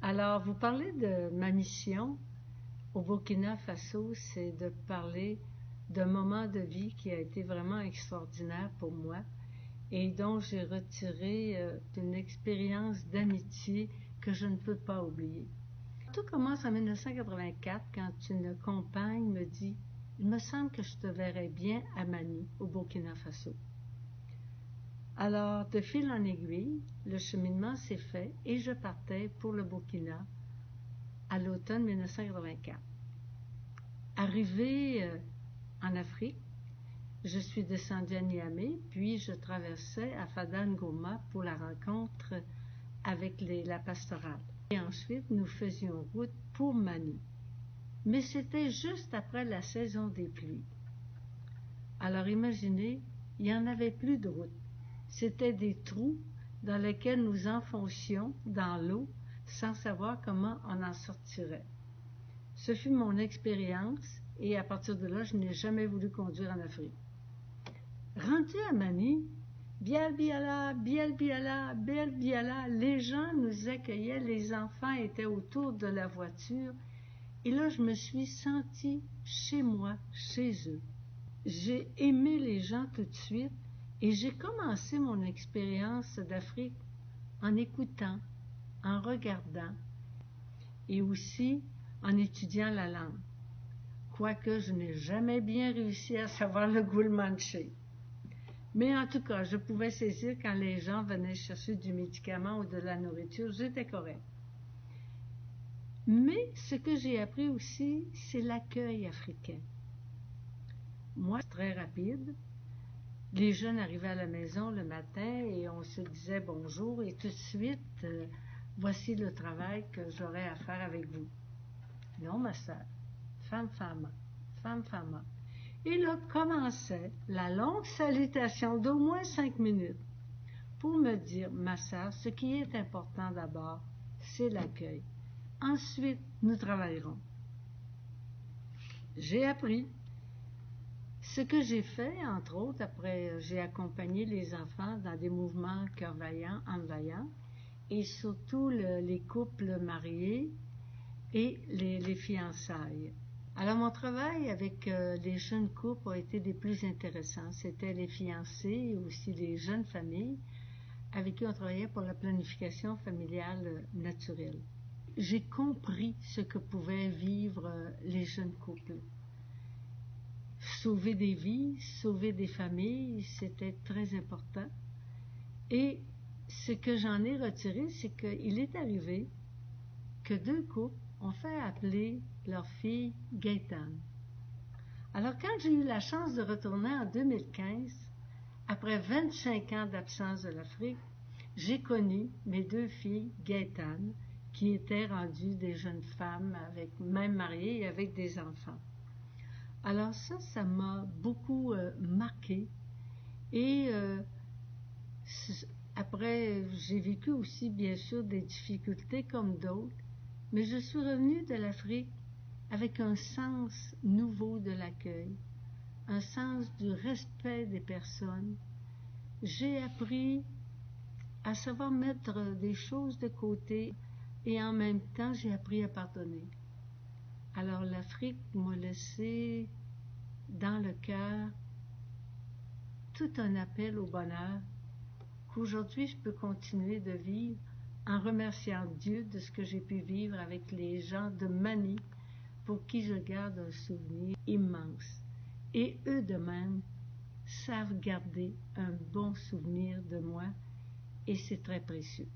Alors, vous parlez de ma mission au Burkina Faso, c'est de parler d'un moment de vie qui a été vraiment extraordinaire pour moi et dont j'ai retiré une expérience d'amitié que je ne peux pas oublier. Tout commence en 1984 quand une compagne me dit « Il me semble que je te verrais bien à Mani, au Burkina Faso ». Alors, de fil en aiguille, le cheminement s'est fait et je partais pour le Burkina à l'automne 1984. Arrivé en Afrique, je suis descendue à Niamey, puis je traversais à Fada Ngoma pour la rencontre avec la pastorale. Et ensuite, nous faisions route pour Mani. Mais c'était juste après la saison des pluies. Alors imaginez, il n'y en avait plus de route. C'étaient des trous dans lesquels nous enfoncions dans l'eau sans savoir comment on en sortirait. Ce fut mon expérience et à partir de là, je n'ai jamais voulu conduire en Afrique. Rendu à Mani, Biel Biala, Biel Biala, Biel Biala, les gens nous accueillaient, les enfants étaient autour de la voiture et là, je me suis sentie chez moi, chez eux. J'ai aimé les gens tout de suite et j'ai commencé mon expérience d'Afrique en écoutant, en regardant et aussi en étudiant la langue. Quoique je n'ai jamais bien réussi à savoir le Gulmanche. Mais en tout cas, je pouvais saisir quand les gens venaient chercher du médicament ou de la nourriture, j'étais correct. Mais ce que j'ai appris aussi, c'est l'accueil africain. Moi, c'est très rapide. Les jeunes arrivaient à la maison le matin et on se disait bonjour et tout de suite, voici le travail que j'aurais à faire avec vous. Non, ma sœur, femme, femme. Et là commençait la longue salutation d'au moins 5 minutes pour me dire, ma sœur, ce qui est important d'abord, c'est l'accueil. Ensuite, nous travaillerons. J'ai appris. Ce que j'ai fait, entre autres, après, j'ai accompagné les enfants dans des mouvements cœur vaillant, âme vaillant, et surtout les couples mariés et les fiançailles. Alors, mon travail avec les jeunes couples a été des plus intéressants. C'était les fiancés et aussi les jeunes familles avec qui on travaillait pour la planification familiale naturelle. J'ai compris ce que pouvaient vivre les jeunes couples. Sauver des vies, sauver des familles, c'était très important. Et ce que j'en ai retiré, c'est qu'il est arrivé que 2 couples ont fait appeler leur fille Gaëtane. Alors quand j'ai eu la chance de retourner en 2015, après 25 ans d'absence de l'Afrique, j'ai connu mes 2 filles Gaëtane, qui étaient rendues des jeunes femmes, même mariées et avec des enfants. Alors ça m'a beaucoup marqué. Et après, j'ai vécu aussi, bien sûr, des difficultés comme d'autres, mais je suis revenue de l'Afrique avec un sens nouveau de l'accueil, un sens du respect des personnes. J'ai appris à savoir mettre des choses de côté et en même temps, j'ai appris à pardonner. Alors l'Afrique m'a laissé dans le cœur tout un appel au bonheur qu'aujourd'hui je peux continuer de vivre en remerciant Dieu de ce que j'ai pu vivre avec les gens de Mani pour qui je garde un souvenir immense. Et eux de même savent garder un bon souvenir de moi et c'est très précieux.